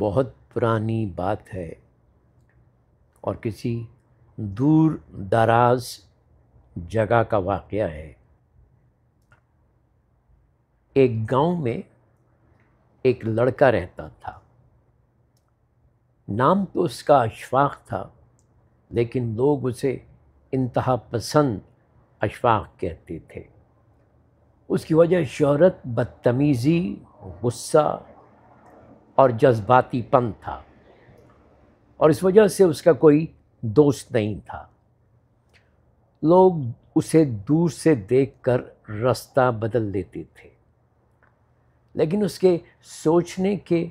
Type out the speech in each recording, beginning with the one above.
بہت پرانی بات ہے اور کسی دور دراز جگہ کا واقعہ ہے۔ ایک گاؤں میں ایک لڑکا رہتا تھا۔ نام تو اس کا اشفاق تھا، لیکن لوگ اسے انتہا پسند اشفاق کہتے تھے۔ اس کی وجہ شہرت، بدتمیزی، غصہ اور جذباتی پن تھا، اور اس وجہ سے اس کا کوئی دوست نہیں تھا۔ لوگ اسے دور سے دیکھ کر راستہ بدل لیتے تھے، لیکن اس کے سوچنے کے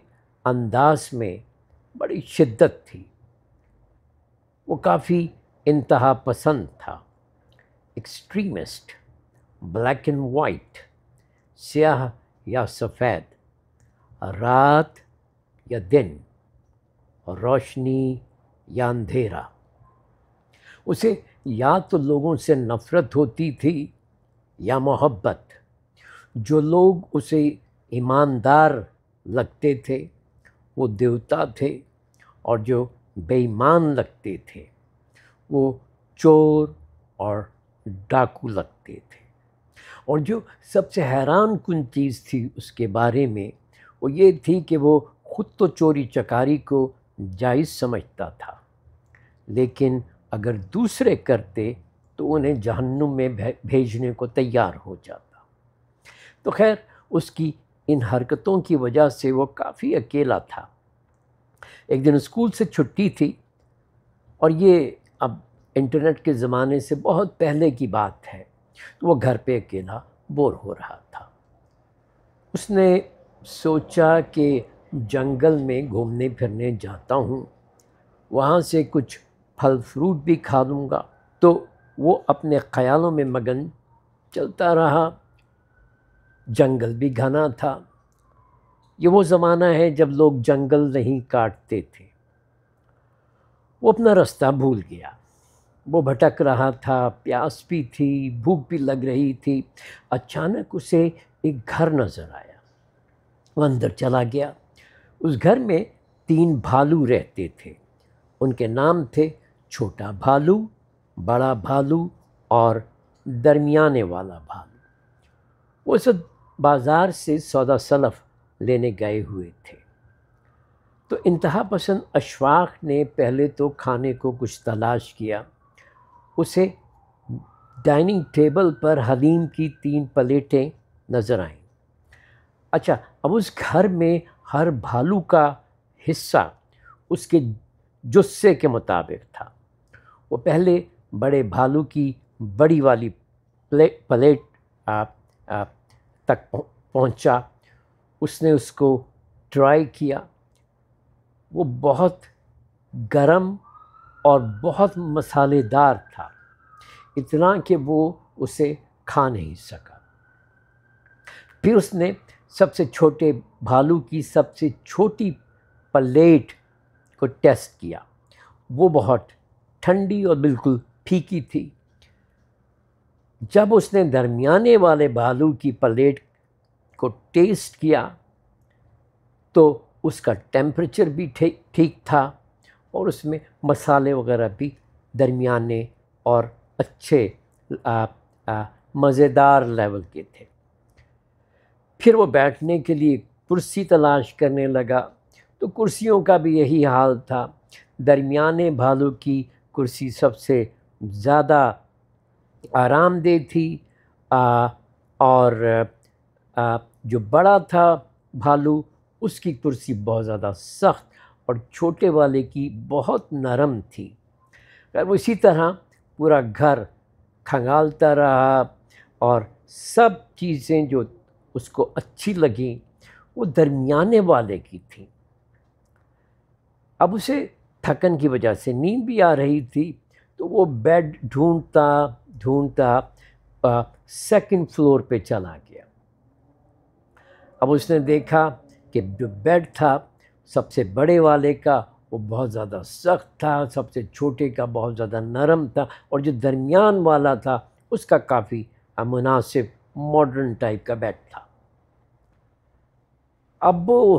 انداز میں بڑی شدت تھی۔ وہ کافی انتہا پسند تھا، ایکسٹریمسٹ، بلیک اینڈ وائٹ، سیاہ یا سفید، رات یا دن، روشنی یا اندھیرا۔ اسے یا تو لوگوں سے نفرت ہوتی تھی یا محبت۔ جو لوگ اسے ایماندار لگتے تھے وہ دیوتا تھے، اور جو بے ایمان لگتے تھے وہ چور اور ڈاکو لگتے تھے۔ اور جو سب سے حیران کن چیز تھی اس کے بارے میں وہ یہ تھی کہ وہ خود تو چوری چکاری کو جائز سمجھتا تھا، لیکن اگر دوسرے کرتے تو انہیں جہنم میں بھیجنے کو تیار ہو جاتا۔ تو خیر، اس کی ان حرکتوں کی وجہ سے وہ کافی اکیلا تھا۔ ایک دن اسکول سے چھٹی تھی، اور یہ اب انٹرنیٹ کے زمانے سے بہت پہلے کی بات ہے، تو وہ گھر پہ اکیلا بور ہو رہا تھا۔ اس نے سوچا کہ جنگل میں گھومنے پھرنے جاتا ہوں، وہاں سے کچھ پھل فروٹ بھی کھا لوں گا۔ تو وہ اپنے خیالوں میں مگن چلتا رہا۔ جنگل بھی گھنا تھا۔ یہ وہ زمانہ ہے جب لوگ جنگل نہیں کاٹتے تھے۔ وہ اپنا راستہ بھول گیا۔ وہ بھٹک رہا تھا، پیاس بھی تھی، بھوک بھی لگ رہی تھی۔ اچانک اسے ایک گھر نظر آیا۔ وہ اندر چلا گیا۔ اس گھر میں 3 بھالو رہتے تھے۔ ان کے نام تھے چھوٹا بھالو، بڑا بھالو اور درمیانے والا بھالو۔ وہ سب بازار سے سودا سلف لینے گئے ہوئے تھے۔ تو انتہا پسند اشفاق نے پہلے تو کھانے کو کچھ تلاش کیا۔ اسے ڈائننگ ٹیبل پر حلیم کی 3 پلیٹیں نظر آئیں۔ اچھا، اب اس گھر میں ہر بھالو کا حصہ اس کے جثے کے مطابق تھا۔ وہ پہلے بڑے بھالو کی بڑی والی پلیٹ تک پہنچا۔ اس نے اس کو ٹرائی کیا۔ وہ بہت گرم اور بہت مسالے دار تھا، اتنا کہ وہ اسے کھا نہیں سکا۔ پھر اس نے سب سے چھوٹے بھالو کی سب سے چھوٹی پلیٹ کو ٹیسٹ کیا۔ وہ بہت ٹھنڈی اور بالکل پھیکی تھی۔ جب اس نے درمیانے والے بھالو کی پلیٹ کو ٹیسٹ کیا تو اس کا ٹیمپریچر بھی ٹھیک تھا، اور اس میں مسالے وغیرہ بھی درمیانے اور اچھے مزیدار لیول کے تھے۔ پھر وہ بیٹھنے کے لیے کرسی تلاش کرنے لگا، تو کرسیوں کا بھی یہی حال تھا۔ درمیانے بھالو کی کرسی سب سے زیادہ آرام دہ تھی، اور جو بڑا تھا بھالو اس کی کرسی بہت زیادہ سخت اور چھوٹے والے کی بہت نرم تھی۔ وہ اسی طرح پورا گھر کھنگالتا رہا، اور سب چیزیں جو اس کو اچھی لگیں وہ درمیانے والے کی تھیں۔ اب اسے تھکن کی وجہ سے نیند بھی آ رہی تھی، تو وہ بیڈ ڈھونڈتا ڈھونڈتا 2nd فلور پہ چلا گیا۔ اب اس نے دیکھا کہ جو بیڈ تھا سب سے بڑے والے کا وہ بہت زیادہ سخت تھا، سب سے چھوٹے کا بہت زیادہ نرم تھا، اور جو درمیان والا تھا اس کا کافی مناسب ماڈرن ٹائپ کا بیڈ تھا۔ اب وہ